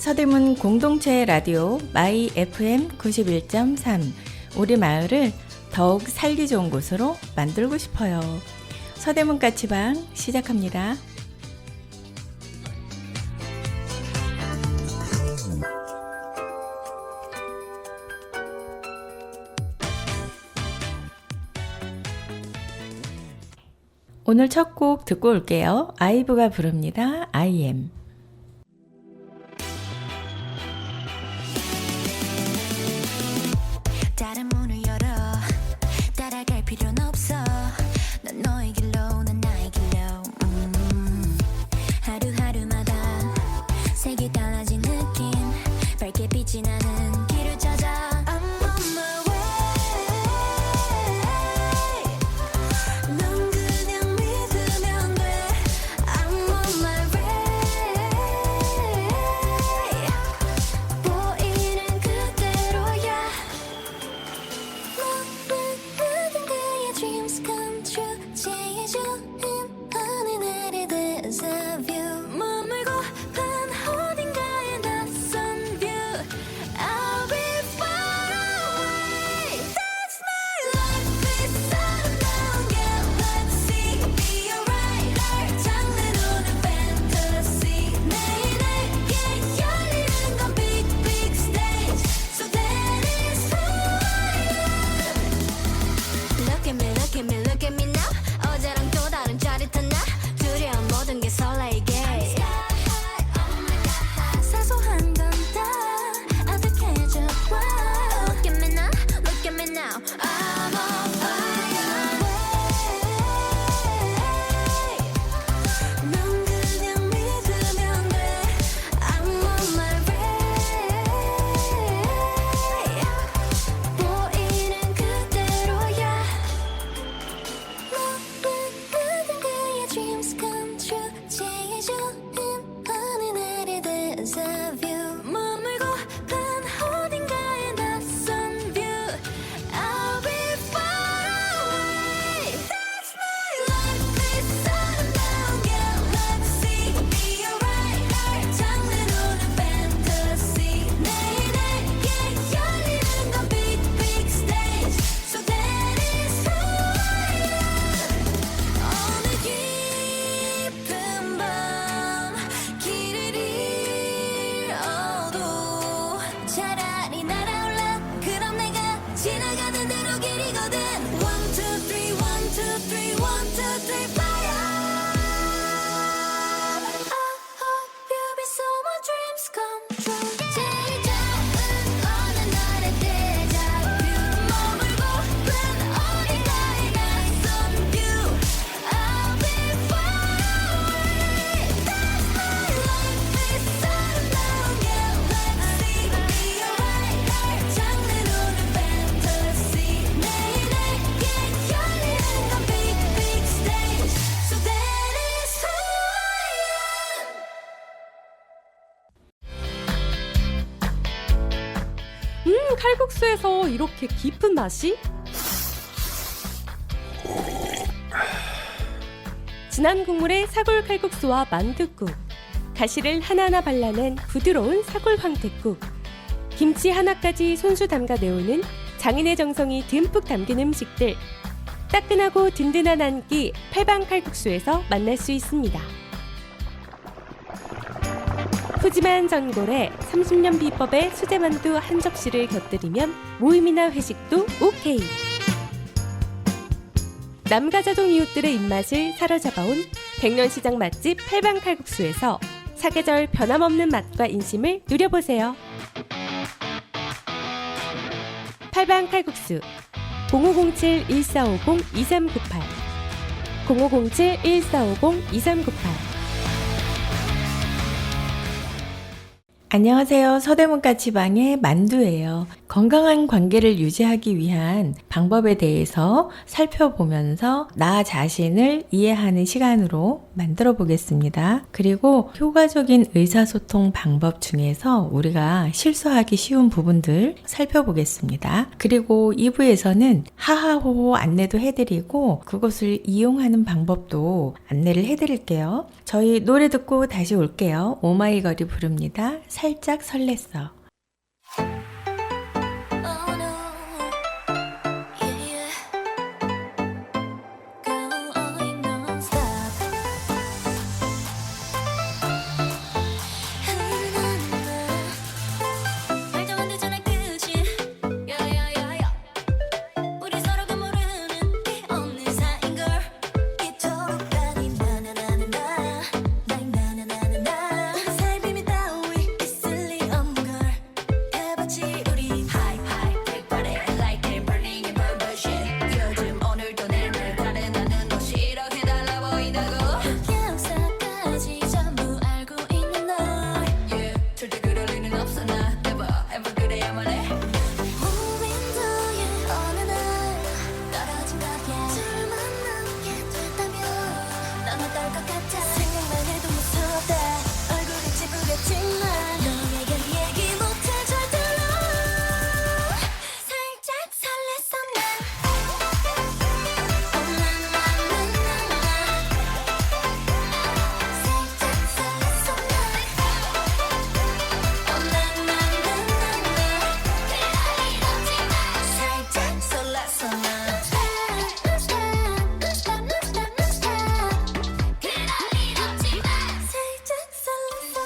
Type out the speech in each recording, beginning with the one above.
서대문 공동체 라디오 마이 FM 91.3 우리 마을을 더욱 살기 좋은 곳으로 만들고 싶어요. 서대문 까치방 시작합니다. 오늘 첫 곡 듣고 올게요. 아이브가 부릅니다. I am. 다른 문을 열어 따라갈 필요는 없어 넌 너의 길로 난 나의 길로 하루하루마다 색이 달라진 느낌 밝게 빛이 나는 길을 찾아 I'm on my way 넌 그냥 믿으면 돼 I'm on my way 보이는 그대로야 모든 그의 dreams come true 제일 좋은 어느 날의 deja vu 머물고픈 어딘가의 낯선 view I'll be far away That's my life it's around galaxy Be alright 날 장르로는 fantasy 내게 열리는 건 big big stage So that is who I am Look at me, look at me, look at me now 어제랑 또 다른 짜릿한 나 두려운 모든 게 설레게 사소한 건 다 어색해져 와 Look at me now, look at me now I'm on fire 넌 그냥 믿으면 돼 I'm on my way 보이는 그대로야 모든 그의 dreams come true 제일 좋은 어느 날의 deja vu 머물고픈 어딘가의 낯선 view I'll be far away That's my life it's around galaxy Be alright 날 장르로는 fantasy 내게 열리는 건 big big stage So that is who I am 어느 깊은 밤 길을 잃어도 차라리 날아올라 그럼 내가 지나가는 대로 길이거든 One, two, three, one, two, three, one, two, three, fire I hope you be so my dreams come true 제일 좋은 어느 날의 deja vu 머물고픈 어딘가의 낯선 view I'll be far away That's my life it's around galaxy Be alright 날 장르로는 fantasy 내게 열리는 건 big big stage So that is who I am 칼국수에서 이렇게 깊은 맛이? 진한 국물에 사골 칼국수와 만둣국, 가시를 하나하나 발라낸 부드러운 사골 황태국, 김치 하나까지 손수 담가 내오는 장인의 정성이 듬뿍 담긴 음식들. 따끈하고 든든한 한 끼 팔방 칼국수에서 만날 수 있습니다. 푸짐한 전골에 30년 비법의 수제만두 한 접시를 곁들이면 모임이나 회식도 오케이. 남가자동 이웃들의 입맛을 사로잡아온 백년시장 맛집 팔방 칼국수에서 사계절 변함없는 맛과 인심을 누려보세요. 팔방 칼국수 0507-1450-2398 0507-1450-2398 안녕하세요. 서대문 까치방의 만두예요. 건강한 관계를 유지하기 위한 방법에 대해서 살펴보면서 나 자신을 이해하는 시간으로 만들어 보겠습니다. 그리고 효과적인 의사소통 방법 중에서 우리가 실수하기 쉬운 부분들 살펴보겠습니다. 그리고 2부에서는 하하호호 안내도 해드리고 그것을 이용하는 방법도 안내를 해드릴게요. 저희 노래 듣고 다시 올게요. 오마이걸이 부릅니다. 살짝 설렜어. Oh no, yeah, yeah. Going non-stop. 말도 안 되잖아, 그치? 야야야야. 우리 서로가 모르는 게 없는 사이인걸. 이토록 가니 나나나나나. 나나나나나. 우리 사이 비밀 따위 있을 리 없는 걸. 해봤지 우리. High, high, big party, like it burning in purple shit. 요즘 오늘도 내날 다른 나는 옷이 이렇게 달라 보인다고. 역사까지 전부 알고 있는 널. Yeah, 절대 그럴 리는 없어 나. Never, ever 그래야만 해. 무인도의 어느 날 떨어진 거야. 둘만 남게 됐다면 난 어떨 것 같아. 생각만 해도 무섭다. 얼굴은 찌푸렸지만 너에겐 얘기 못해 절대로. 살짝 설렜어 난. 살짝 설렜어 난.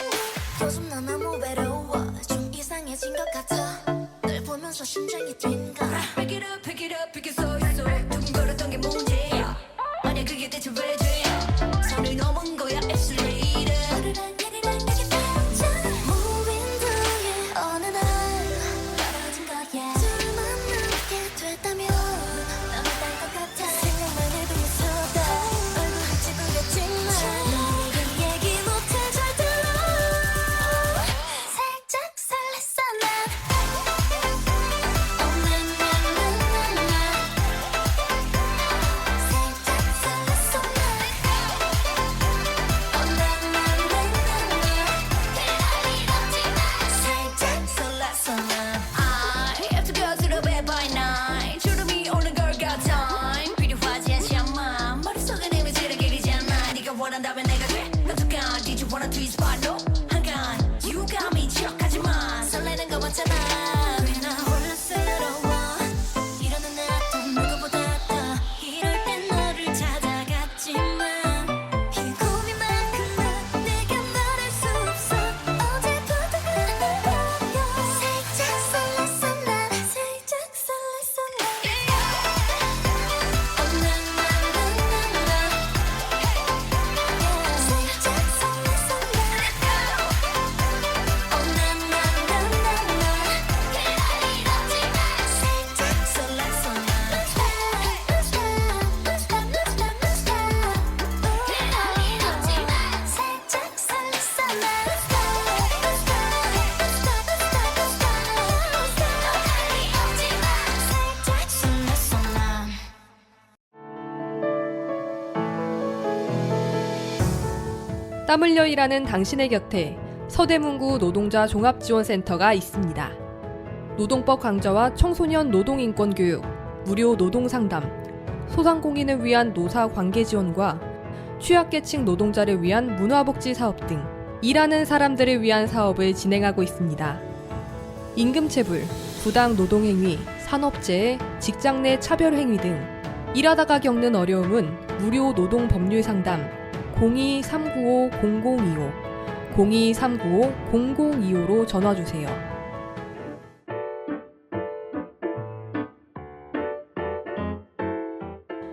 요즘 난 너무 외로워. 좀 이상해진 것 같아. 널 보면서 심장이 뛴다. Pick it up, pick it up, pick it so 있어. 두근거렸던 게 문제야. 만약 그게 대체 왜 죄야. 선을 넘은 거야 입술 레이드. 오르란 얘기란 얘기 빼자. 무인도의 어느 날 떨어진 거야. 둘만 남게 됐다면 난 어떨 것 같아. 생각만 해도 무섭다. 얼굴은 찌푸렸지만 너에겐 얘기 못해 절대로. 살짝 설렜어 난. 살짝 설렜어 난. I have to go to the bed by night. 주름이 오는 걸 같아. 필요하지 않지 않아. 머릿속에 내 미지를 기리지 않아. 네가 원한다면 내가 돼. 어떡한 Did you wanna twist by no? 한간 You got me 척하지만 설레는 거 맞잖아. 꽤나 혼란스러워. 이러는 나도 누구보다 더 이럴 땐 너를 찾아갔지만 이 고민만큼은 내가 말할 수 없어. 어제부터 그랬던 거야. 살짝 설렜어 난. 살짝 설렜어 난. 살짝 설렜어 난. 땀 흘려 일하는 당신의 곁에 서대문구 노동자 종합지원센터가 있습니다. 노동법 강화와 청소년 노동인권 교육, 무료 노동상담, 소상공인을 위한 노사 관계 지원과 취약계층 노동자를 위한 문화복지 사업 등 일하는 사람들을 위한 사업을 진행하고 있습니다. 임금체불, 부당 노동행위, 산업재해, 직장 내 차별행위 등 일하다가 겪는 어려움은 무료 노동법률 상담 02-395-0025, 02-395-0025로 전화주세요.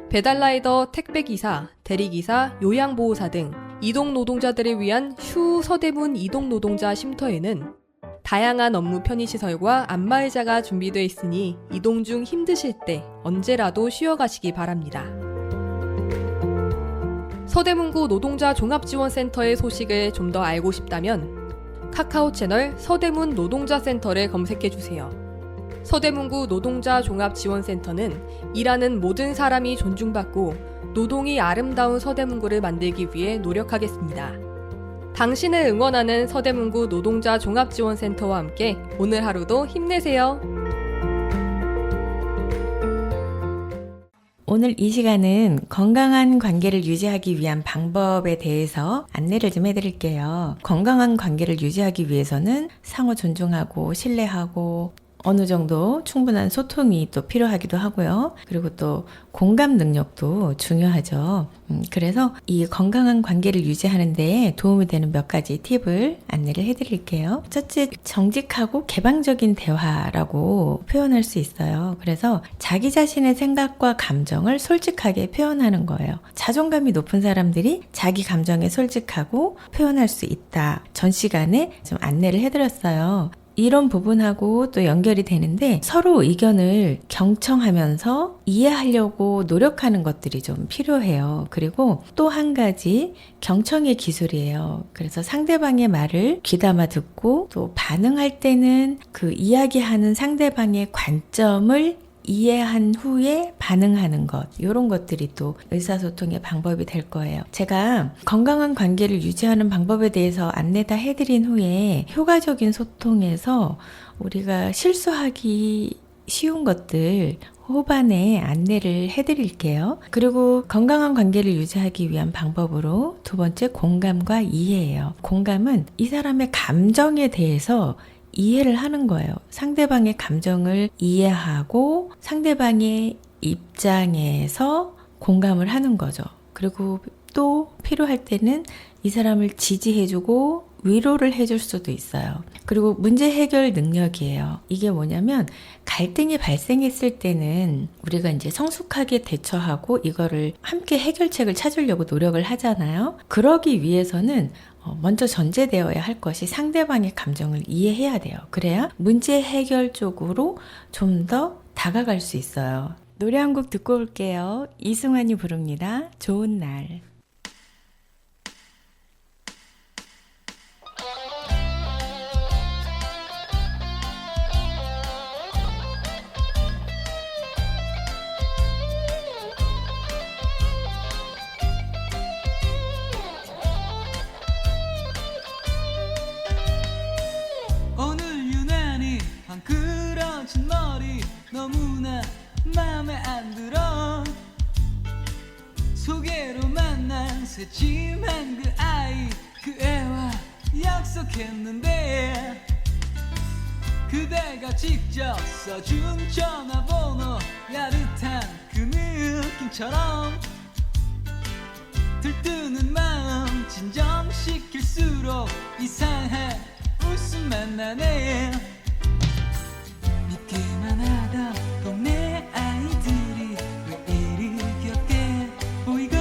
배달라이더, 택배기사, 대리기사, 요양보호사 등 이동노동자들을 위한 슈 서대문 이동노동자 쉼터에는 다양한 업무 편의시설과 안마의자가 준비되어 있으니 이동 중 힘드실 때 언제라도 쉬어가시기 바랍니다. 서대문구 노동자 종합지원센터의 소식을 좀 더 알고 싶다면 카카오 채널 서대문 노동자센터를 검색해주세요. 서대문구 노동자 종합지원센터는 일하는 모든 사람이 존중받고 노동이 아름다운 서대문구를 만들기 위해 노력하겠습니다. 당신을 응원하는 서대문구 노동자 종합지원센터와 함께 오늘 하루도 힘내세요. 오늘 이 시간은 건강한 관계를 유지하기 위한 방법에 대해서 안내를 좀 해드릴게요. 건강한 관계를 유지하기 위해서는 상호 존중하고 신뢰하고 어느 정도 충분한 소통이 또 필요하기도 하고요. 그리고 또 공감 능력도 중요하죠. 그래서 이 건강한 관계를 유지하는 데 도움이 되는 몇 가지 팁을 안내를 해드릴게요. 첫째, 정직하고 개방적인 대화라고 표현할 수 있어요. 그래서 자기 자신의 생각과 감정을 솔직하게 표현하는 거예요. 자존감이 높은 사람들이 자기 감정에 솔직하고 표현할 수 있다. 전 시간에 좀 안내를 해드렸어요. 이런 부분하고 또 연결이 되는데 서로 의견을 경청하면서 이해하려고 노력하는 것들이 좀 필요해요. 그리고 또 한 가지 경청의 기술이에요. 그래서 상대방의 말을 귀담아 듣고 또 반응할 때는 그 이야기하는 상대방의 관점을 이해한 후에 반응하는 것, 이런 것들이 또 의사소통의 방법이 될 거예요. 제가 건강한 관계를 유지하는 방법에 대해서 안내 다 해드린 후에 효과적인 소통에서 우리가 실수하기 쉬운 것들 후반에 안내를 해드릴게요. 그리고 건강한 관계를 유지하기 위한 방법으로 두 번째, 공감과 이해예요. 공감은 이 사람의 감정에 대해서 이해를 하는 거예요. 상대방의 감정을 이해하고 상대방의 입장에서 공감을 하는 거죠. 그리고 또 필요할 때는 이 사람을 지지해주고 위로를 해줄 수도 있어요. 그리고 문제 해결 능력이에요. 이게 뭐냐면 갈등이 발생했을 때는 우리가 이제 성숙하게 대처하고 이거를 함께 해결책을 찾으려고 노력을 하잖아요. 그러기 위해서는 먼저 전제되어야 할 것이 상대방의 감정을 이해해야 돼요. 그래야 문제 해결 쪽으로 좀 더 다가갈 수 있어요. 노래 한 곡 듣고 올게요. 이승환이 부릅니다. 좋은 날. 끌어진 머리 너무나 맘에 안 들어. 소개로 만난 새침한 그 아이, 그 애와 약속했는데 그대가 직접 써준 전화번호, 야릇한 그 느낌처럼 들뜨는 마음 진정시킬수록 이상한 웃음만 나네. 믿기만 하던 동네 아이들이 왜 이리 귀엽게 보이고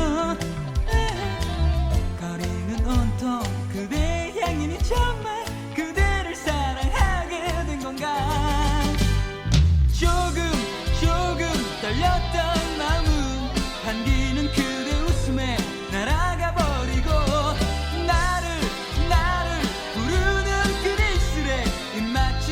거리는 온통 그대의 향연이 정말 그대를 사랑하게 된 건가. 조금 떨렸던 마음은 반기는 그대 웃음에 날아가 버리고 나를 부르는 그대 입술에 입맞춤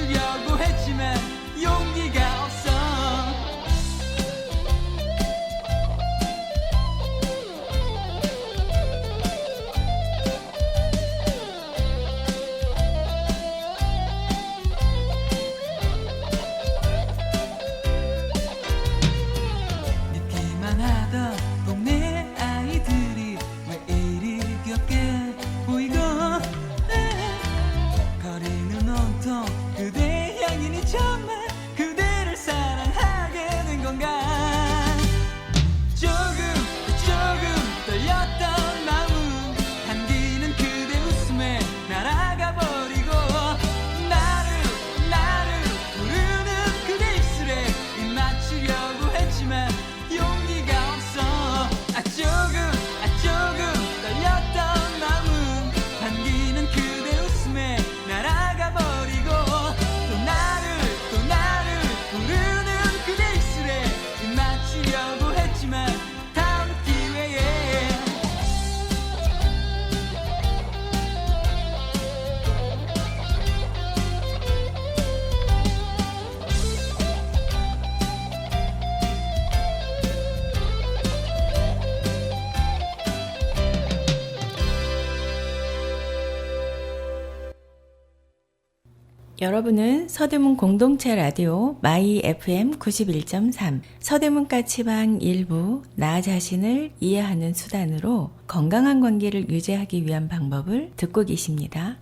여러분은 서대문 공동체 라디오 마이 FM 91.3 서대문 까치방 일부 나 자신을 이해하는 수단으로 건강한 관계를 유지하기 위한 방법을 듣고 계십니다.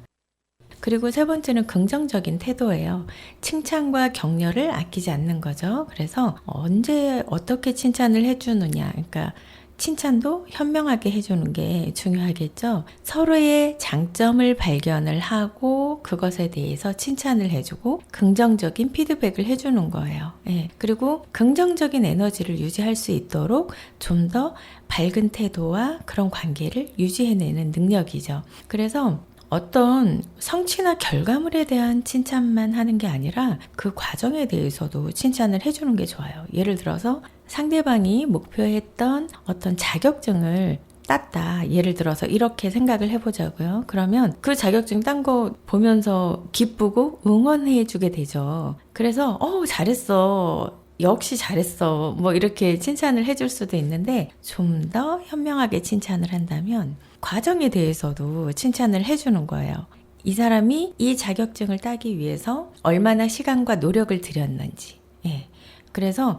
그리고 세 번째는 긍정적인 태도예요. 칭찬과 격려를 아끼지 않는 거죠. 그래서 언제 어떻게 칭찬을 해주느냐. 그러니까 칭찬도 현명하게 해주는 게 중요하겠죠. 서로의 장점을 발견을 하고 그것에 대해서 칭찬을 해주고 긍정적인 피드백을 해주는 거예요. 예. 그리고 긍정적인 에너지를 유지할 수 있도록 좀 더 밝은 태도와 그런 관계를 유지해내는 능력이죠. 그래서 어떤 성취나 결과물에 대한 칭찬만 하는 게 아니라 그 과정에 대해서도 칭찬을 해주는 게 좋아요. 예를 들어서 상대방이 목표했던 어떤 자격증을 땄다. 예를 들어서 이렇게 생각을 해보자고요. 그러면 그 자격증 딴 거 보면서 기쁘고 응원해 주게 되죠. 그래서 잘했어. 역시 잘했어. 뭐 이렇게 칭찬을 해줄 수도 있는데 좀 더 현명하게 칭찬을 한다면 과정에 대해서도 칭찬을 해주는 거예요. 이 사람이 이 자격증을 따기 위해서 얼마나 시간과 노력을 들였는지. 예. 그래서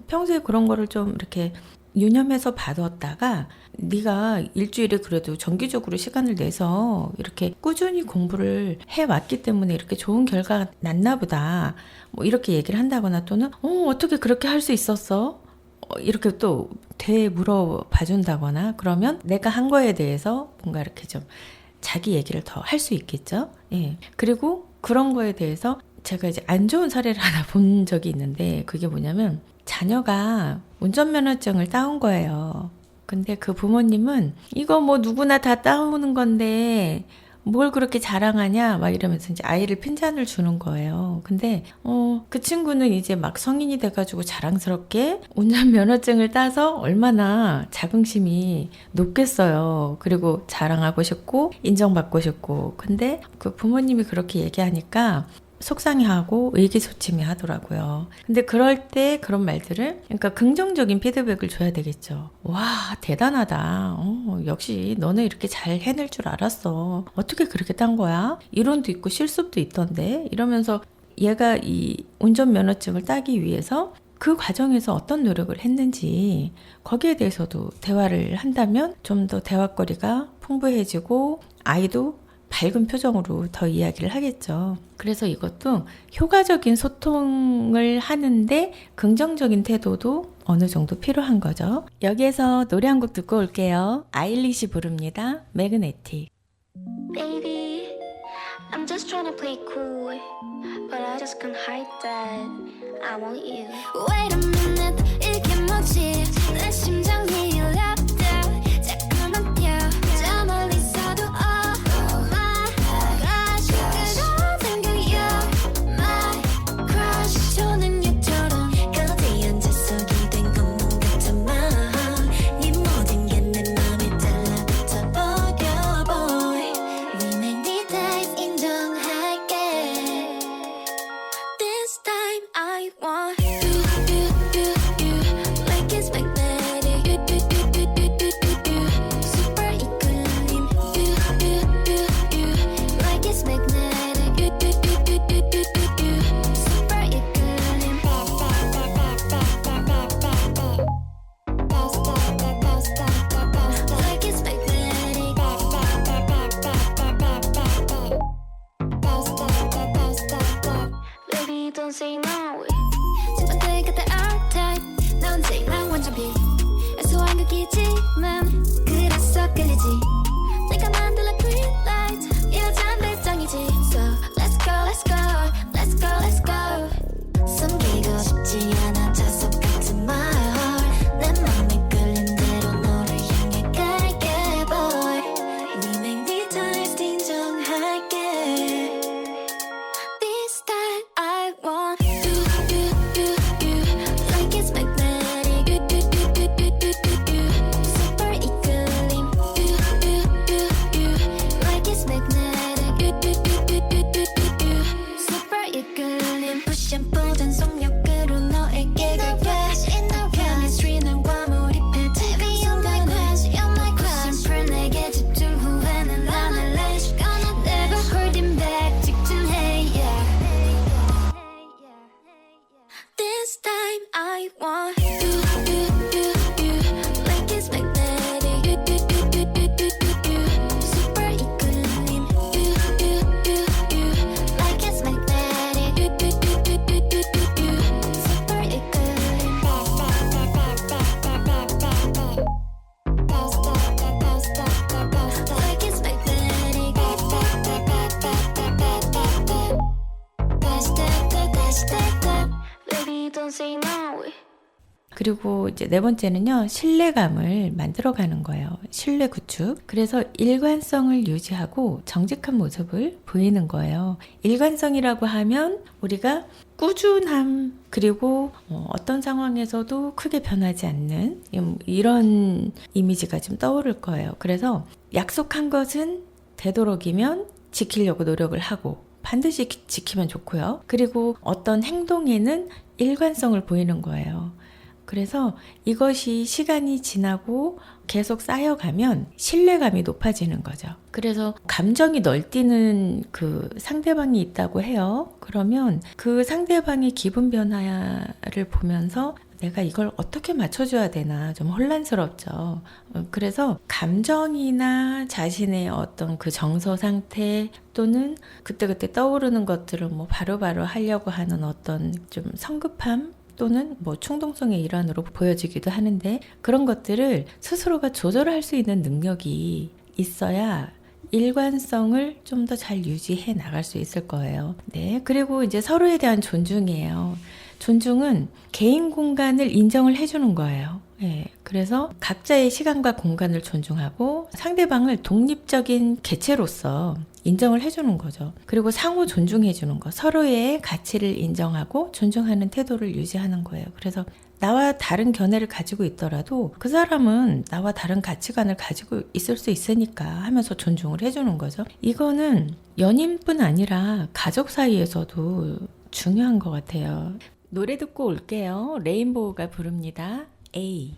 평소에 그런 거를 좀 이렇게 유념해서 봐뒀다가 네가 일주일에 그래도 정기적으로 시간을 내서 이렇게 꾸준히 공부를 해왔기 때문에 이렇게 좋은 결과가 났나 보다. 뭐 이렇게 얘기를 한다거나 또는 어떻게 그렇게 할 수 있었어? 이렇게 또 되물어봐 준다거나 그러면 내가 한 거에 대해서 뭔가 이렇게 좀 자기 얘기를 더 할 수 있겠죠. 예. 그리고 그런 거에 대해서 제가 이제 안 좋은 사례를 하나 본 적이 있는데 그게 뭐냐면 자녀가 운전면허증을 따온 거예요. 근데 그 부모님은 이거 뭐 누구나 다 따오는 건데 뭘 그렇게 자랑하냐 막 이러면서 이제 아이를 핀잔을 주는 거예요. 근데 그 친구는 이제 막 성인이 돼가지고 자랑스럽게 운전면허증을 따서 얼마나 자긍심이 높겠어요. 그리고 자랑하고 싶고 인정받고 싶고. 근데 그 부모님이 그렇게 얘기하니까 속상해하고 의기소침해 하더라고요. 근데 그럴 때 그런 말들을 그러니까 긍정적인 피드백을 줘야 되겠죠. 와 대단하다. 역시 너는 이렇게 잘 해낼 줄 알았어. 어떻게 그렇게 딴 거야? 이론도 있고 실습도 있던데 이러면서 얘가 이 운전면허증을 따기 위해서 그 과정에서 어떤 노력을 했는지 거기에 대해서도 대화를 한다면 좀 더 대화거리가 풍부해지고 아이도 밝은 표정으로 더 이야기를 하겠죠. 그래서 이것도 효과적인 소통을 하는데 긍정적인 태도도 어느 정도 필요한 거죠. 여기에서 노래 한 곡 듣고 올게요. 아일리시 부릅니다. 매그네틱. Baby, I'm just trying to play cool, but I just can't hide that I want you. Wait a minute, 이게 뭐지? 내 심장이 열렸다. 자꾸만 뛰어, 저 멀리서도 oh my gosh, 그런 생각 you're my crush. 초능력처럼 거대히 앉아서 기댄 것만 같지만 네 모든 게 내 맘에 달라붙어 버려 boy. 리메니 다이브 인정할게. This time I want you, like it's my 그리고 이제 네 번째는요, 신뢰감을 만들어가는 거예요. 신뢰 구축. 그래서 일관성을 유지하고 정직한 모습을 보이는 거예요. 일관성이라고 하면 우리가 꾸준함, 그리고 어떤 상황에서도 크게 변하지 않는 이런 이미지가 좀 떠오를 거예요. 그래서 약속한 것은 되도록이면 지키려고 노력을 하고 반드시 지키면 좋고요. 그리고 어떤 행동에는 일관성을 보이는 거예요. 그래서 이것이 시간이 지나고 계속 쌓여가면 신뢰감이 높아지는 거죠. 그래서 감정이 널뛰는 그 상대방이 있다고 해요. 그러면 그 상대방의 기분 변화를 보면서 내가 이걸 어떻게 맞춰줘야 되나 좀 혼란스럽죠. 그래서 감정이나 자신의 어떤 그 정서 상태 또는 그때그때 떠오르는 것들을 뭐 바로바로 하려고 하는 어떤 좀 성급함 또는 뭐 충동성의 일환으로 보여지기도 하는데, 그런 것들을 스스로가 조절할 수 있는 능력이 있어야 일관성을 좀 더 잘 유지해 나갈 수 있을 거예요. 네, 그리고 이제 서로에 대한 존중이에요. 존중은 개인 공간을 인정을 해주는 거예요. 예, 그래서 각자의 시간과 공간을 존중하고 상대방을 독립적인 개체로서 인정을 해주는 거죠. 그리고 상호 존중해주는 거, 서로의 가치를 인정하고 존중하는 태도를 유지하는 거예요. 그래서 나와 다른 견해를 가지고 있더라도 그 사람은 나와 다른 가치관을 가지고 있을 수 있으니까 하면서 존중을 해주는 거죠. 이거는 연인뿐 아니라 가족 사이에서도 중요한 것 같아요. 노래 듣고 올게요. 레인보우가 부릅니다. A.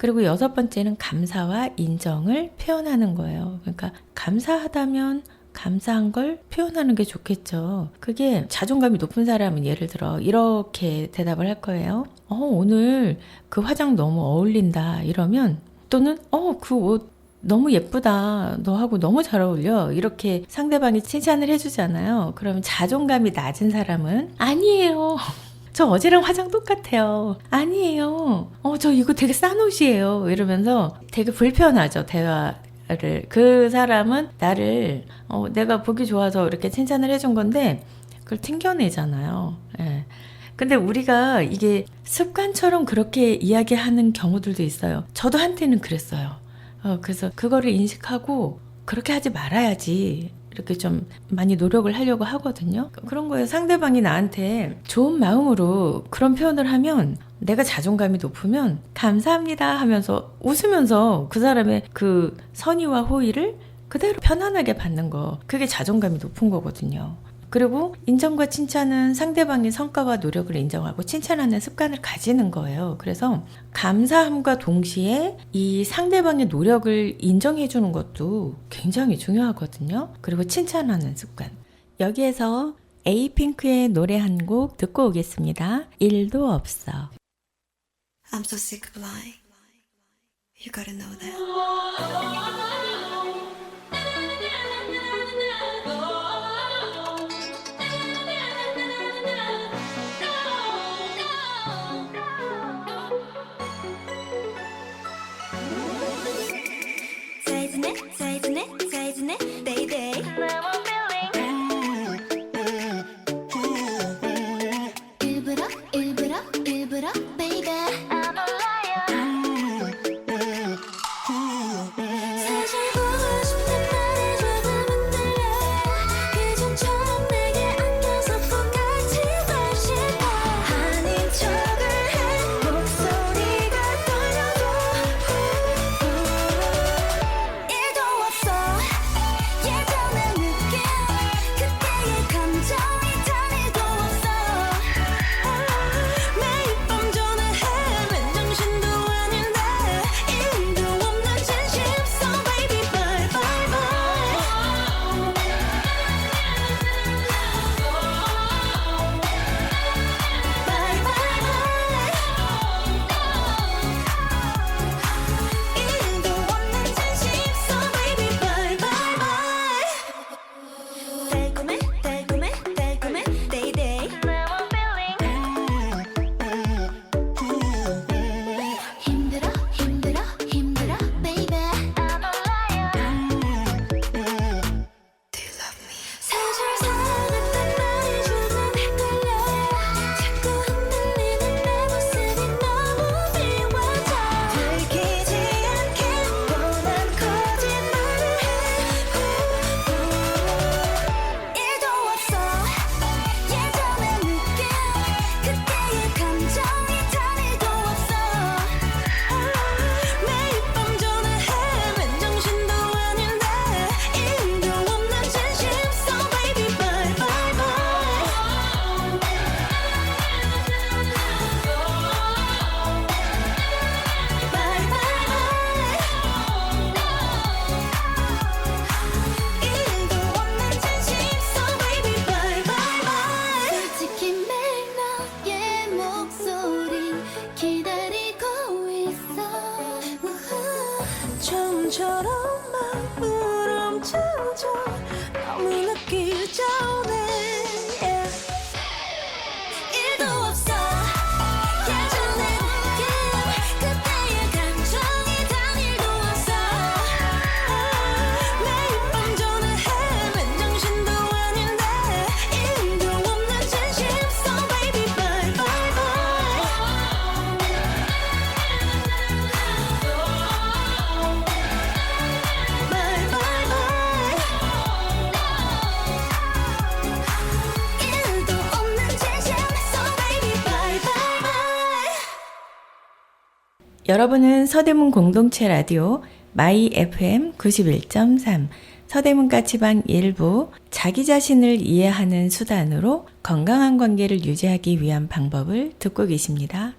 그리고 6번째는 감사와 인정을 표현하는 거예요. 그러니까 감사하다면 감사한 걸 표현하는 게 좋겠죠. 그게 자존감이 높은 사람은 예를 들어 이렇게 대답을 할 거예요. 오늘 그 화장 너무 어울린다 이러면, 또는 그 옷 너무 예쁘다, 너하고 너무 잘 어울려, 이렇게 상대방이 칭찬을 해주잖아요. 그러면 자존감이 낮은 사람은 아니에요, 저 어제랑 화장 똑같아요, 아니에요, 저 이거 되게 싼 옷이에요, 이러면서 되게 불편하죠, 대화를. 그 사람은 나를 내가 보기 좋아서 이렇게 칭찬을 해준 건데 그걸 튕겨내잖아요. 예. 근데 우리가 이게 습관처럼 그렇게 이야기하는 경우들도 있어요. 저도 한때는 그랬어요. 그래서 그거를 인식하고 그렇게 하지 말아야지, 이렇게 좀 많이 노력을 하려고 하거든요. 그런 거예요. 상대방이 나한테 좋은 마음으로 그런 표현을 하면, 내가 자존감이 높으면 감사합니다 하면서 웃으면서 그 사람의 그 선의와 호의를 그대로 편안하게 받는 거, 그게 자존감이 높은 거거든요. 그리고 인정과 칭찬은 상대방의 성과와 노력을 인정하고 칭찬하는 습관을 가지는 거예요. 그래서 감사함과 동시에 이 상대방의 노력을 인정해 주는 것도 굉장히 중요하거든요. 그리고 칭찬하는 습관. 여기에서 에이핑크의 노래 한 곡 듣고 오겠습니다. 일도 없어. I'm so sick of lying. You gotta know that. 사이즈네 데이데이 일부러 baby I'm a liar 사실 보고 싶은 말이 조금은 들려 예전처럼 내게 안겨서 똑같이 훨씬 더 아닌 척을 해 목소리가 떨려도 일도 없어 예전의 느낌 그때의 감정이 단 일도 없어 매일 밤 전화해 맨정신도 아닌데 일도 없는 진심 So baby bye bye bye bye bye 일도 없는 진심 So baby bye bye bye 달콤해 데이데이 힘들어 baby I'm a liar Do you love me? 사실 사랑했단 말이 조금 헷갈려 자꾸 흔들리는 내 모습이 너무 미워져 들키지 않게 뻔한 거짓말을 해 일도 없어 예전의 느낌 그때의 감정이 단 일도 없어 매일 밤 전화해 맨정신도 아닌데 일도 없는 진심 So baby bye bye bye bye bye 일도 없는 진심 So baby bye bye bye 솔직히 매일 너의 목소리 기다리고 있어 처음처럼 막 부름쳐줘 너무 늦기 전에 일도 없어 예전의 느낌 그때의 감정이 단 일도 없어 매일 밤 전화해 맨정신도 아닌데 일도 없는 진심 So baby bye bye bye bye bye bye 일도 없는 진심 So baby bye bye bye 여러분은 서대문 공동체 라디오 마이 FM 91.3 서대문 까치방 일부 자기 자신을 이해하는 수단으로 건강한 관계를 유지하기 위한 방법을 듣고 계십니다.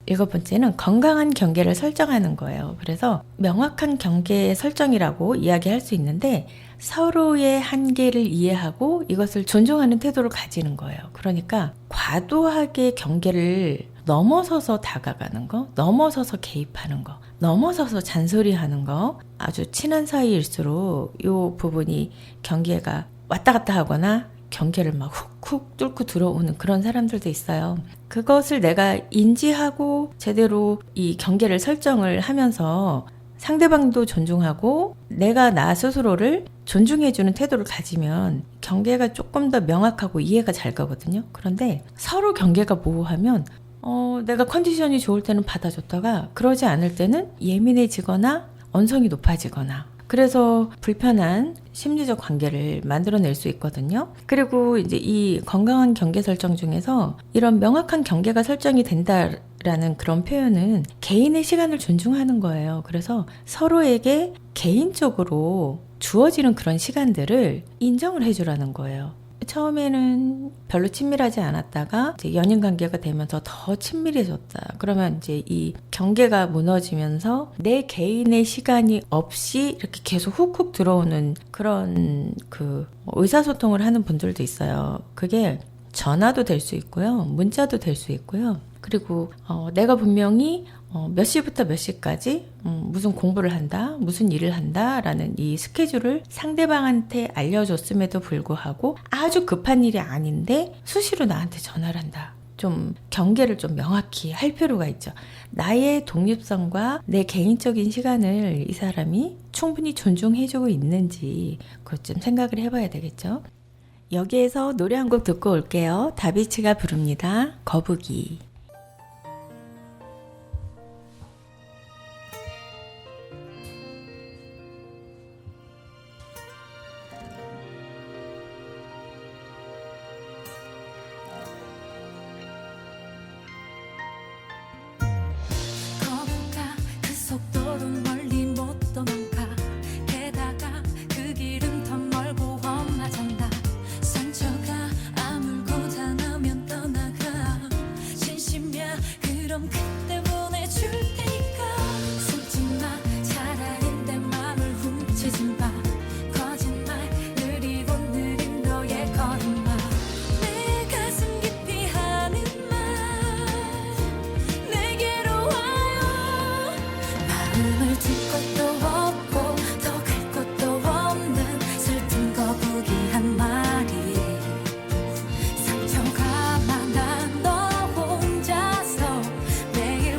일곱 번째는 건강한 경계를 설정하는 거예요. 그래서 명확한 경계 설정이라고 이야기할 수 있는데 서로의 한계를 이해하고 이것을 존중하는 태도를 가지는 거예요. 그러니까 과도하게 경계를 넘어서서 다가가는 거, 넘어서서 개입하는 거, 넘어서서 잔소리하는 거, 아주 친한 사이일수록 이 부분이 경계가 왔다 갔다 하거나 경계를 막 훅훅 뚫고 들어오는 그런 사람들도 있어요. 그것을 내가 인지하고 제대로 이 경계를 설정을 하면서 상대방도 존중하고 내가 나 스스로를 존중해주는 태도를 가지면 경계가 조금 더 명확하고 이해가 잘 가거든요. 그런데 서로 경계가 모호하면 내가 컨디션이 좋을 때는 받아줬다가 그러지 않을 때는 예민해지거나 언성이 높아지거나 그래서 불편한 심리적 관계를 만들어낼 수 있거든요. 그리고 이제 이 건강한 경계 설정 중에서 이런 명확한 경계가 설정이 된다라는 그런 표현은 개인의 시간을 존중하는 거예요. 그래서 서로에게 개인적으로 주어지는 그런 시간들을 인정을 해주라는 거예요. 처음에는 별로 친밀하지 않았다가 이제 연인 관계가 되면서 더 친밀해졌다. 그러면 이제 이 경계가 무너지면서 내 개인의 시간이 없이 이렇게 계속 훅훅 들어오는 그런 그 의사소통을 하는 분들도 있어요. 그게 전화도 될 수 있고요. 문자도 될 수 있고요. 그리고 내가 분명히 몇 시부터 몇 시까지 무슨 공부를 한다, 무슨 일을 한다라는 이 스케줄을 상대방한테 알려줬음에도 불구하고 아주 급한 일이 아닌데 수시로 나한테 전화를 한다. 좀 경계를 좀 명확히 할 필요가 있죠. 나의 독립성과 내 개인적인 시간을 이 사람이 충분히 존중해주고 있는지 그것 좀 생각을 해봐야 되겠죠. 여기에서 노래 한 곡 듣고 올게요. 다비치가 부릅니다. 거북이. 거북아 그 속도로 멀리 못 도망가 게다가 그 길은 더 멀고 험하단다 상처가 아물고 닿으면 떠나가 진심이야 그럼 그때 보내줄 테니까 숨지마 차라리 내 맘을 훔치지 마 거짓말 느리고 느린 너의 걸음마 내 가슴 깊이 하는 말 내게로 와요 마음을 들 것도 없고 더 갈 것도 없는 슬픈 거북이 한 마리 상처가 많아 너 혼자서 매일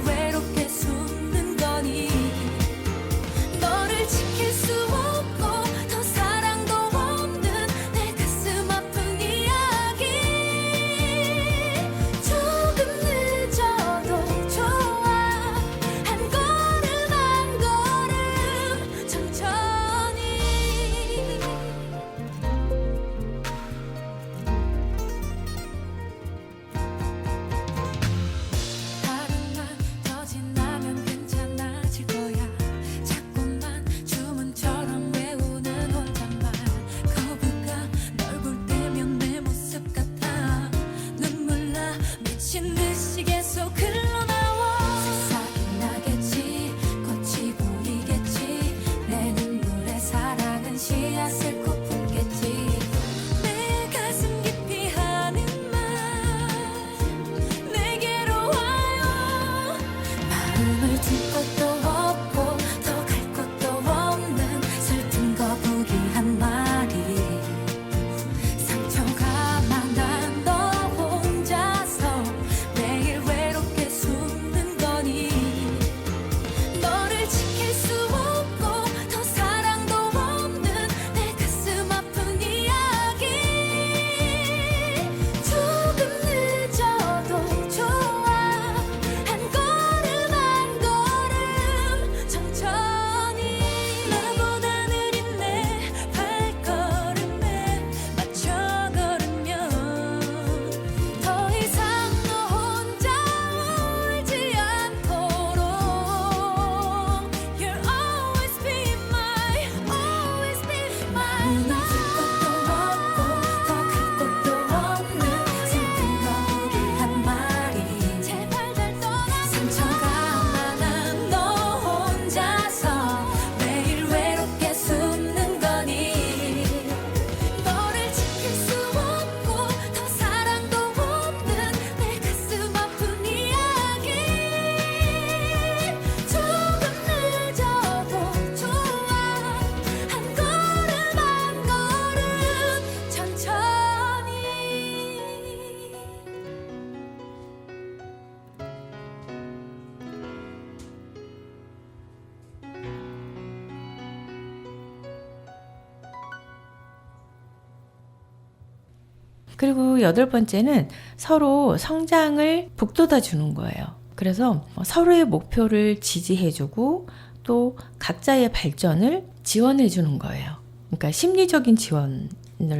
그리고 8번째는 서로 성장을 북돋아 주는 거예요. 그래서 서로의 목표를 지지해주고 또 각자의 발전을 지원해 주는 거예요. 그러니까 심리적인 지원을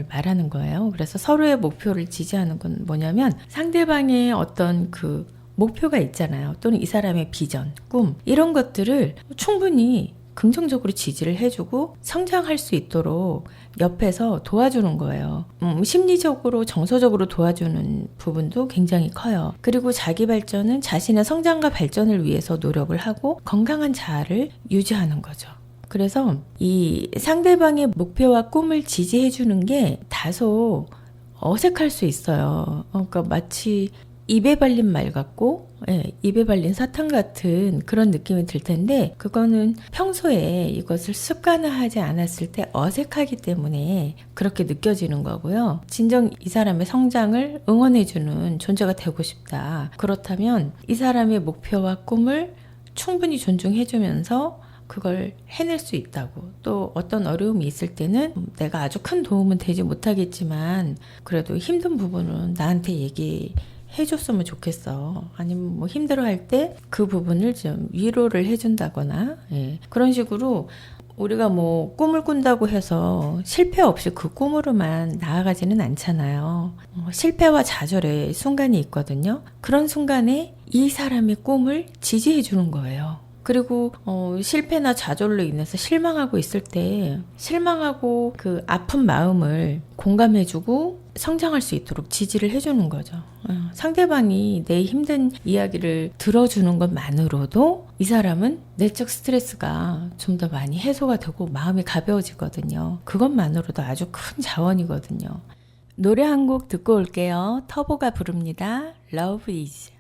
말하는 거예요. 그래서 서로의 목표를 지지하는 건 뭐냐면 상대방의 어떤 그 목표가 있잖아요. 또는 이 사람의 비전, 꿈 이런 것들을 충분히 긍정적으로 지지를 해주고 성장할 수 있도록 옆에서 도와주는 거예요. 심리적으로 정서적으로 도와주는 부분도 굉장히 커요. 그리고 자기 발전은 자신의 성장과 발전을 위해서 노력을 하고 건강한 자아를 유지하는 거죠. 그래서 이 상대방의 목표와 꿈을 지지해 주는 게 다소 어색할 수 있어요. 그러니까 마치 입에 발린 말 같고 입에 발린 사탕 같은 그런 느낌이 들 텐데 그거는 평소에 이것을 습관화하지 않았을 때 어색하기 때문에 그렇게 느껴지는 거고요. 진정 이 사람의 성장을 응원해주는 존재가 되고 싶다. 그렇다면 이 사람의 목표와 꿈을 충분히 존중해주면서 그걸 해낼 수 있다고. 또 어떤 어려움이 있을 때는 내가 아주 큰 도움은 되지 못하겠지만 그래도 힘든 부분은 나한테 얘기해줬으면 좋겠어. 아니면 뭐 힘들어할 때 그 부분을 좀 위로를 해준다거나 그런 식으로 우리가 뭐 꿈을 꾼다고 해서 실패 없이 그 꿈으로만 나아가지는 않잖아요. 실패와 좌절의 순간이 있거든요. 그런 순간에 이 사람의 꿈을 지지해 주는 거예요. 그리고 실패나 좌절로 인해서 실망하고 있을 때 실망하고 그 아픈 마음을 공감해주고 성장할 수 있도록 지지를 해주는 거죠. 상대방이 내 힘든 이야기를 들어주는 것만으로도 이 사람은 내적 스트레스가 좀 더 많이 해소가 되고 마음이 가벼워지거든요. 그것만으로도 아주 큰 자원이거든요. 노래 한 곡 듣고 올게요. 터보가 부릅니다. Love is.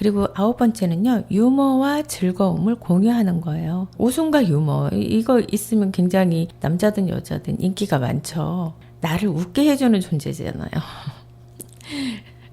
그리고 9번째는요, 유머와 즐거움을 공유하는 거예요. 웃음과 유머, 이거 있으면 굉장히 남자든 여자든 인기가 많죠. 나를 웃게 해주는 존재잖아요.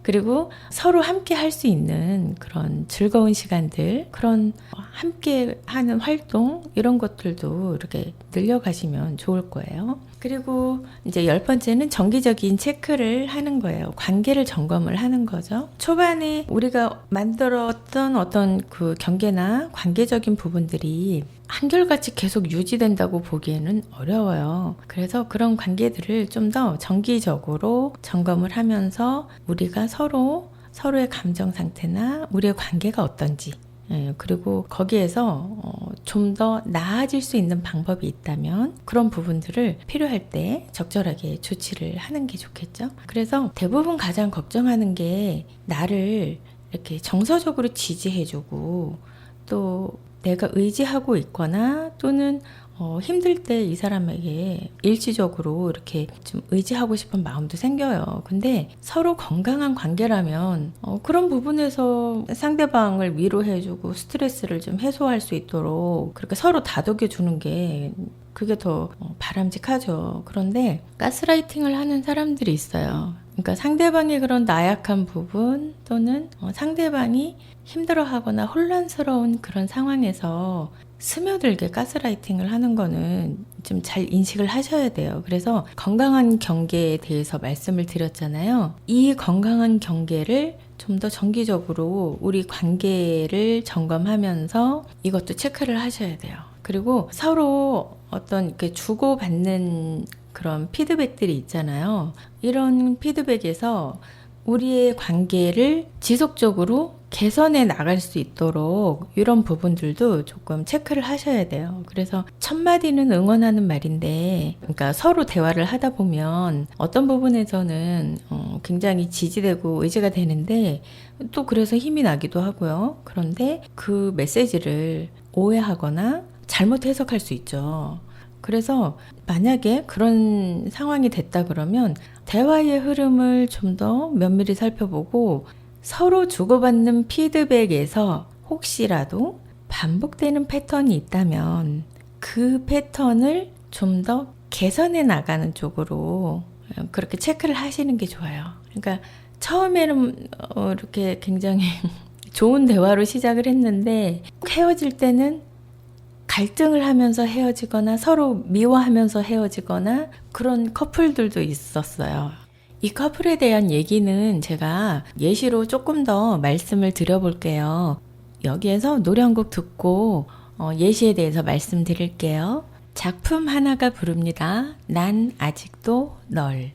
그리고 서로 함께 할 수 있는 그런 즐거운 시간들, 그런 함께 하는 활동, 이런 것들도 이렇게 늘려가시면 좋을 거예요. 그리고 이제 10번째는 정기적인 체크를 하는 거예요. 관계를 점검을 하는 거죠. 초반에 우리가 만들었던 어떤 그 경계나 관계적인 부분들이 한결같이 계속 유지된다고 보기에는 어려워요. 그래서 그런 관계들을 좀 더 정기적으로 점검을 하면서 우리가 서로의 감정 상태나 우리의 관계가 어떤지, 그리고 거기에서 좀 더 나아질 수 있는 방법이 있다면 그런 부분들을 필요할 때 적절하게 조치를 하는 게 좋겠죠. 그래서 대부분 가장 걱정하는 게 나를 이렇게 정서적으로 지지해주고 또 내가 의지하고 있거나 또는 힘들 때 이 사람에게 일시적으로 이렇게 좀 의지하고 싶은 마음도 생겨요. 근데 서로 건강한 관계라면 그런 부분에서 상대방을 위로해주고 스트레스를 좀 해소할 수 있도록 그렇게 서로 다독여주는 게 그게 더 바람직하죠. 그런데 가스라이팅을 하는 사람들이 있어요. 그러니까 상대방의 그런 나약한 부분 또는 상대방이 힘들어하거나 혼란스러운 그런 상황에서 스며들게 가스라이팅을 하는 거는 좀 잘 인식을 하셔야 돼요. 그래서 건강한 경계에 대해서 말씀을 드렸잖아요. 이 건강한 경계를 좀 더 정기적으로 우리 관계를 점검하면서 이것도 체크를 하셔야 돼요. 그리고 서로 어떤 이렇게 주고받는 그런 피드백들이 있잖아요. 이런 피드백에서 우리의 관계를 지속적으로 개선해 나갈 수 있도록 이런 부분들도 조금 체크를 하셔야 돼요. 그래서 첫마디는 응원하는 말인데, 그러니까 서로 대화를 하다 보면 어떤 부분에서는 굉장히 지지되고 의지가 되는데 또 그래서 힘이 나기도 하고요. 그런데 그 메시지를 오해하거나 잘못 해석할 수 있죠. 그래서 만약에 그런 상황이 됐다 그러면 대화의 흐름을 좀 더 면밀히 살펴보고 서로 주고받는 피드백에서 혹시라도 반복되는 패턴이 있다면 그 패턴을 좀 더 개선해 나가는 쪽으로 그렇게 체크를 하시는 게 좋아요. 그러니까 처음에는 이렇게 굉장히 좋은 대화로 시작을 했는데 헤어질 때는 갈등을 하면서 헤어지거나 서로 미워하면서 헤어지거나 그런 커플들도 있었어요. 이 커플에 대한 얘기는 제가 예시로 조금 더 말씀을 드려볼게요. 여기에서 노래 한 곡 듣고 예시에 대해서 말씀드릴게요. 작품 하나가 부릅니다. 난 아직도 널.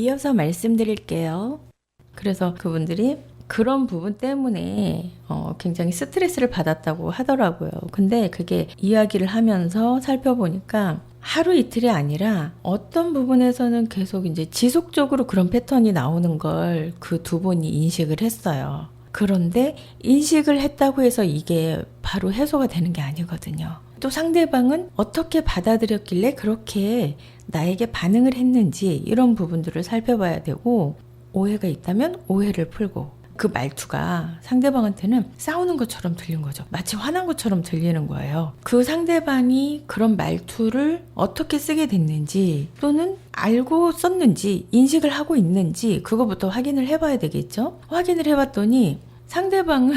이어서 말씀드릴게요. 그래서 그분들이 그런 부분 때문에 굉장히 스트레스를 받았다고 하더라고요. 근데 그게 이야기를 하면서 살펴보니까 하루 이틀이 아니라 어떤 부분에서는 계속 이제 지속적으로 그런 패턴이 나오는 걸 그 두 분이 인식을 했어요. 그런데 인식을 했다고 해서 이게 바로 해소가 되는 게 아니거든요. 또 상대방은 어떻게 받아들였길래 그렇게 나에게 반응을 했는지 이런 부분들을 살펴봐야 되고, 오해가 있다면 오해를 풀고, 그 말투가 상대방한테는 싸우는 것처럼 들린 거죠. 마치 화난 것처럼 들리는 거예요. 그 상대방이 그런 말투를 어떻게 쓰게 됐는지, 또는 알고 썼는지, 인식을 하고 있는지 그거부터 확인을 해봐야 되겠죠. 확인을 해봤더니 상대방은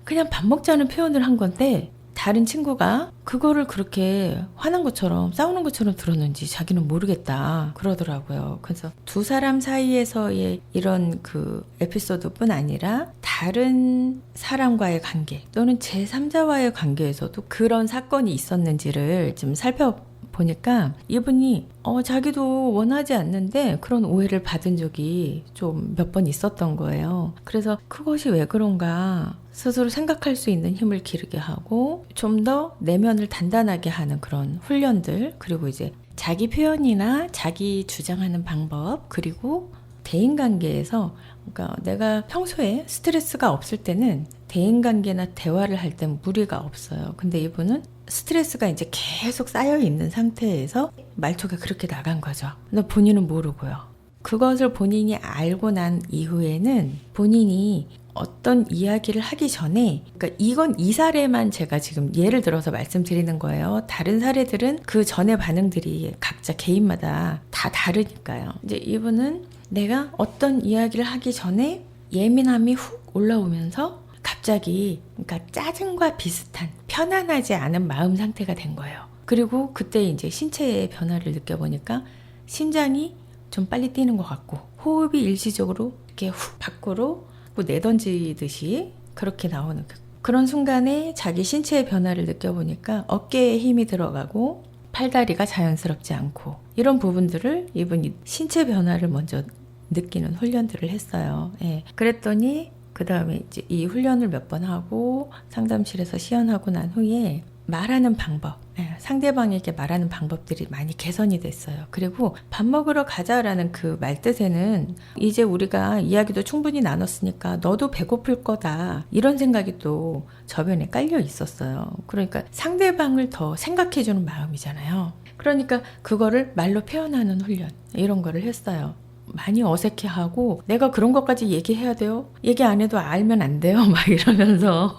그냥 밥 먹자는 표현을 한 건데, 다른 친구가 그거를 그렇게 화난 것처럼 싸우는 것처럼 들었는지 자기는 모르겠다 그러더라고요. 그래서 두 사람 사이에서의 이런 그 에피소드뿐 아니라 다른 사람과의 관계 또는 제3자와의 관계에서도 그런 사건이 있었는지를 좀 살펴보니까 이분이 자기도 원하지 않는데 그런 오해를 받은 적이 좀 몇 번 있었던 거예요. 그래서 그것이 왜 그런가 스스로 생각할 수 있는 힘을 기르게 하고 좀 더 내면을 단단하게 하는 그런 훈련들, 그리고 이제 자기 표현이나 자기 주장하는 방법, 그리고 대인관계에서, 그러니까 내가 평소에 스트레스가 없을 때는 대인관계나 대화를 할 땐 무리가 없어요. 근데 이분은 스트레스가 이제 계속 쌓여 있는 상태에서 말투가 그렇게 나간 거죠. 근데 본인은 모르고요. 그것을 본인이 알고 난 이후에는 본인이 어떤 이야기를 하기 전에, 그러니까 이건 이 사례만 제가 지금 예를 들어서 말씀드리는 거예요. 다른 사례들은 그 전의 반응들이 각자 개인마다 다 다르니까요. 이제 이분은 내가 어떤 이야기를 하기 전에 예민함이 훅 올라오면서 갑자기, 그러니까 짜증과 비슷한 편안하지 않은 마음 상태가 된 거예요. 그리고 그때 이제 신체의 변화를 느껴보니까 심장이 좀 빨리 뛰는 것 같고, 호흡이 일시적으로 이렇게 훅 밖으로 뭐 내던지듯이 그렇게 나오는 그런 순간에 자기 신체의 변화를 느껴보니까 어깨에 힘이 들어가고 팔다리가 자연스럽지 않고, 이런 부분들을 이분이 신체 변화를 먼저 느끼는 훈련들을 했어요. 예. 그랬더니 그 다음에 이제 이 훈련을 몇 번 하고 상담실에서 시연하고 난 후에 말하는 방법, 상대방에게 말하는 방법들이 많이 개선이 됐어요. 그리고 밥 먹으러 가자라는 그 말뜻에는 이제 우리가 이야기도 충분히 나눴으니까 너도 배고플 거다, 이런 생각이 또 저변에 깔려 있었어요. 그러니까 상대방을 더 생각해주는 마음이잖아요. 그러니까 그거를 말로 표현하는 훈련, 이런 거를 했어요. 많이 어색해하고 내가 그런 것까지 얘기해야 돼요? 얘기 안 해도 알면 안 돼요? 막 이러면서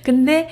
근데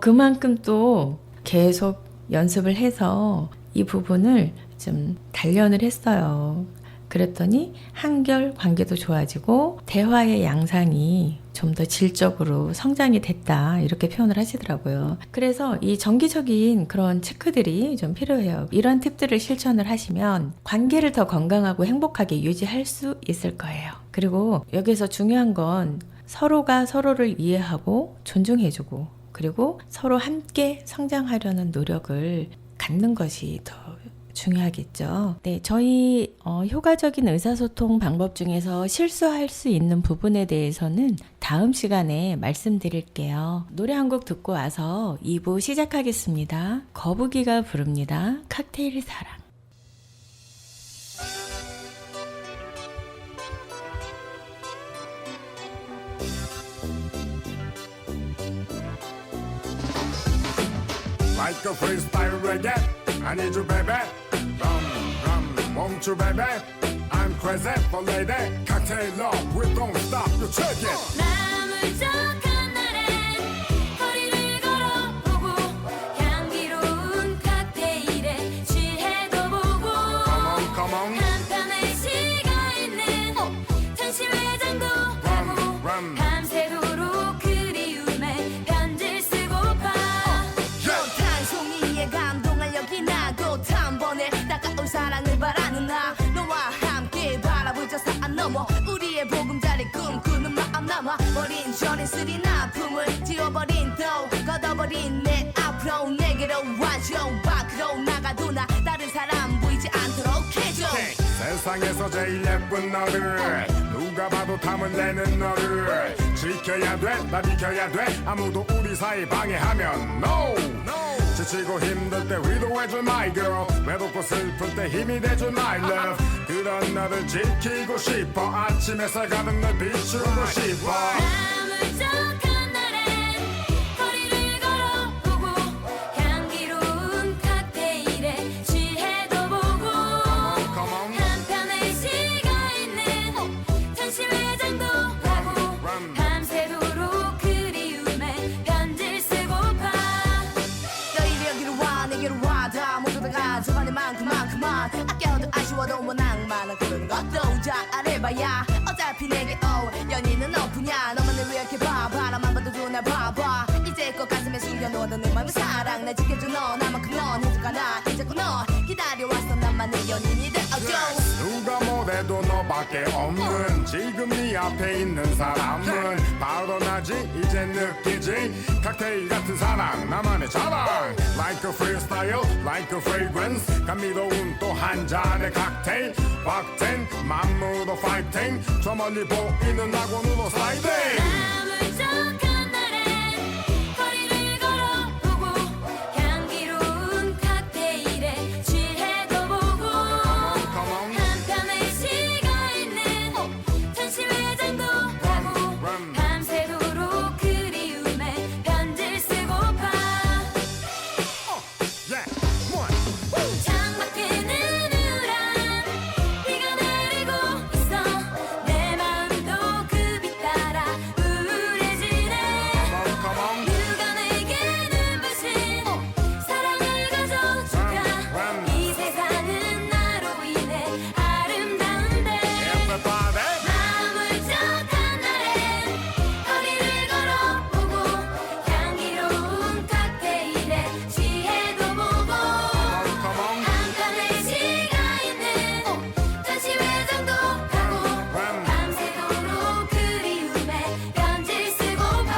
그만큼 또 계속 연습을 해서 이 부분을 좀 단련을 했어요. 그랬더니 한결 관계도 좋아지고 대화의 양상이 좀 더 질적으로 성장이 됐다, 이렇게 표현을 하시더라고요. 그래서 이 정기적인 그런 체크들이 좀 필요해요. 이런 팁들을 실천을 하시면 관계를 더 건강하고 행복하게 유지할 수 있을 거예요. 그리고 여기서 중요한 건 서로가 서로를 이해하고 존중해주고, 그리고 서로 함께 성장하려는 노력을 갖는 것이 더 중요하겠죠. 네, 저희 효과적인 의사소통 방법 중에서 실수할 수 있는 부분에 대해서는 다음 시간에 말씀드릴게요. 노래 한 곡 듣고 와서 2부 시작하겠습니다. 거북이가 부릅니다. 칵테일 사랑. Like a freestyle reggae, I need you, baby. Won't you, baby? I'm crazy for lady. Cocktail love, we don't stop. You check it. 마음을 적한 날엔 거리를 걸어보고 향기로운 칵테일에 취해도 보고 Come on. 한 편의 시가 있는 전시 회장도 가고 rum. 밤새도록 그리움에 편지를 쓰고파 단송이에 감동할 여기 나고 단번에 다가올 사랑을 바라는 나, 너와 함께 바라보자 사안 넘어 우리의 보금자리 꿈꾸는 마음 남아 버린 저린 쓰린 아픔을 지워버린 또 걷어버린 내 앞으로 내게로 와줘. 밖으로 나가도 나 다른 사람 보이지 않도록 해줘. 세상에서 제일 예쁜 너를 누가 봐도 탐을 내는 너를 지켜야 돼, 나 비켜야 돼. 아무도 우리 사이 방해하면 no. 지치고 힘들 때 위로해줄 my girl, 외롭고 슬플 때 힘이 돼줄 my love. 그런 너를 지키고 싶어. 아침 햇살 가득 널 비추고 싶어. 아물적한 날엔 거리를 걸어보고 향기로운 칵테일에 취해도 보고 한편의 시가 있는 전시 회장도 가고 밤새도록 그리움에 편지를 쓰고파. 너희들 여기로 와 내게로 와 다 모두 다가 저만의만큼만 아껴도 아쉬워도 뭐 낭만은 그런 것도 잘 안 해봐야 어차피 내게 연인은 없구냐. 너만을 왜 이렇게 봐 바라만 봐도 좋나 봐봐. 이제껏 가슴에 숨겨놓던 내 맘의 사랑 날 지켜줘. 너 나만큼 넌 해줄까. 나 이제껏 너 기다려왔어. 나만의 연인이 되어줘. 누가 뭐래도 너밖에 없는 지금 네 앞에 있는 사람은 바로 나지. 이제 느끼지 칵테일 같은 사랑 나만의 자랑. Like a freestyle, like a fragrance. 감미로운 또 한 잔의 칵테일. 꽉된 맘으로 fighting. 저 멀리 보이는 낙원으로 sliding. 아물적한 날엔 거리를 걸어보고 향기로운 칵테일에 취해도 보고 한편의 시가 있는 전시 회장도 가고 밤새도록 그리움에 편지를 쓰고파. Yeah, one. 창밖에는 우울한 비가 내리고 있어. 내 마음도 그 빛 따라 우울해지네. Come on. 누가 내게 눈부신 사랑을 가져줄까. 이 세상은 나로 인해 아름다운데. Everybody. 아물적한 날엔 거리를 걸어보고 향기로운 칵테일에 취해도 보고 Come on. 한편의 시가 있는 전시 회장도 가고 밤새도록 그리움에 편지를 쓰고파.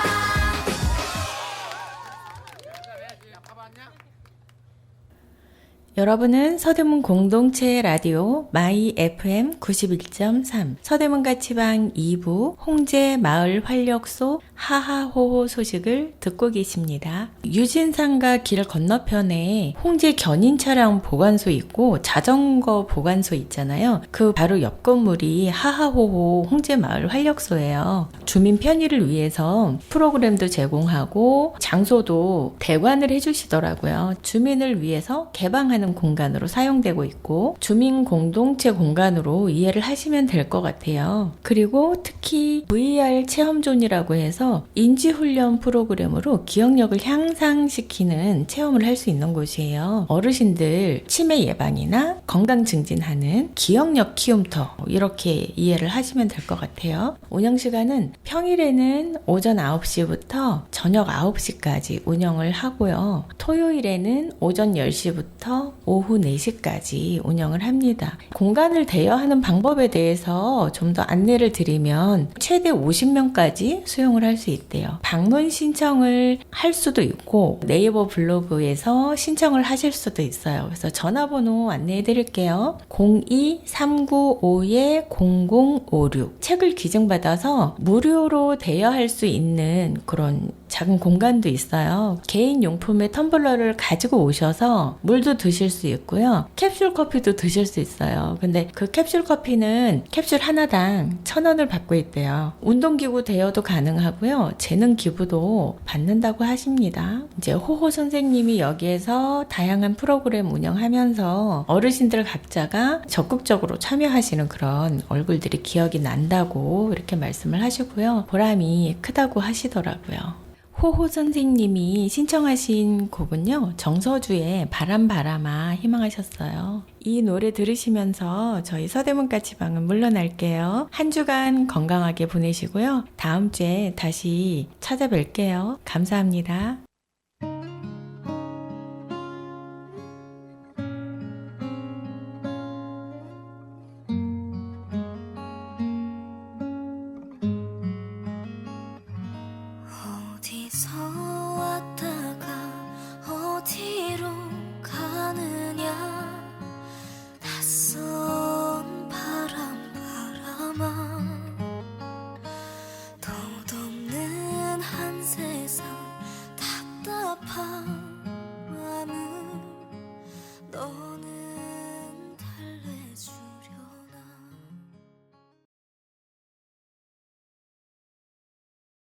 여러분은 서대문 공동체 라디오 마이 FM 91.3 서대문 가치방 2부 홍제 마을 활력소 하하호호 소식을 듣고 계십니다. 유진산과 길 건너편에 홍제 견인 차량 보관소 있고 자전거 보관소 있잖아요. 그 바로 옆 건물이 하하호호 홍제 마을 활력소예요. 주민 편의를 위해서 프로그램도 제공하고 장소도 대관을 해주시더라고요. 주민을 위해서 개방하는 공간으로 사용되고 있고 주민 공동체 공간으로 이해를 하시면 될 것 같아요. 그리고 특히 VR 체험존이라고 해서 인지훈련 프로그램으로 기억력을 향상시키는 체험을 할 수 있는 곳이에요. 어르신들 치매 예방이나 건강 증진하는 기억력 키움터 이렇게 이해를 하시면 될 것 같아요. 운영 시간은 평일에는 오전 9시부터 저녁 9시까지 운영을 하고요. 토요일에는 오전 10시부터 오후 4시까지 운영을 합니다. 공간을 대여하는 방법에 대해서 좀 더 안내를 드리면 최대 50명까지 수용을 할 수 있대요. 방문 신청을 할 수도 있고 네이버 블로그에서 신청을 하실 수도 있어요. 그래서 전화번호 안내해 드릴게요. 02-395-0056 책을 기증받아서 무료로 대여할 수 있는 그런 작은 공간도 있어요. 개인 용품의 텀블러를 가지고 오셔서 물도 드실 수 있고요. 캡슐 커피도 드실 수 있어요. 근데 그 캡슐 커피는 캡슐 하나당 1,000원을 받고 있대요. 운동기구 대여도 가능하고요. 재능 기부도 받는다고 하십니다. 이제 호호 선생님이 여기에서 다양한 프로그램 운영하면서 어르신들 각자가 적극적으로 참여하시는 그런 얼굴들이 기억이 난다고 이렇게 말씀을 하시고요. 보람이 크다고 하시더라고요. 호호 선생님이 신청하신 곡은요. 정서주의 바람아 희망하셨어요. 이 노래 들으시면서 저희 서대문 가치방은 물러날게요. 한 주간 건강하게 보내시고요. 다음 주에 다시 찾아뵐게요. 감사합니다.